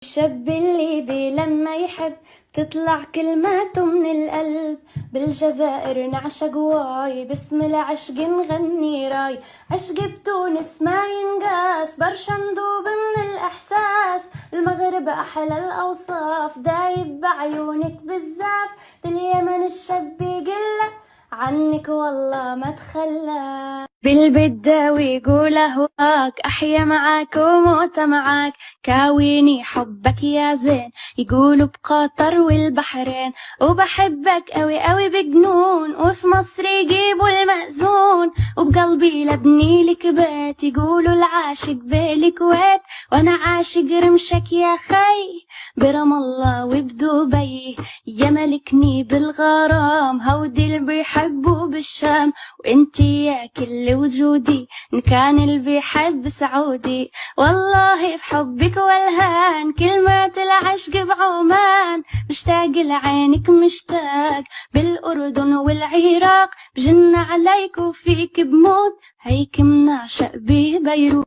الشاب الليبي لما يحب تطلع كلماته من القلب. بالجزائر نعشق واي، باسم العشق نغني راي. عشق بتونس ما ينقاس، برشا ندوب من الإحساس. المغرب أحلى الأوصاف، دايب بعيونك بزاف. باليمن الشاب يقله عنك والله ما تخلى. بالبداوي يقول اهواك، احيا معاك وموت معاك. كاويني حبك يا زين، يقولوا بقطر والبحرين. وبحبك اوي اوي بجنون، وفي مصر يجيبوا المأذون. وبقلبي لبني لك بيت، يقولوا العاشق بالكويت. وانا عاشق رمشك يا خي، برام الله وبدبي. يا ملكني بالغرام، هودي اللي بيحبوا بالشام. وانتي يا كل وجودي، ان كان اللي بيحب سعودي. والله بحبك والهان، كلمات العشق بعمان. مشتاق لعينك مشتاق، بالاردن والعراق. بجن عليك وفيك بموت، هيك منعشق ببيروت.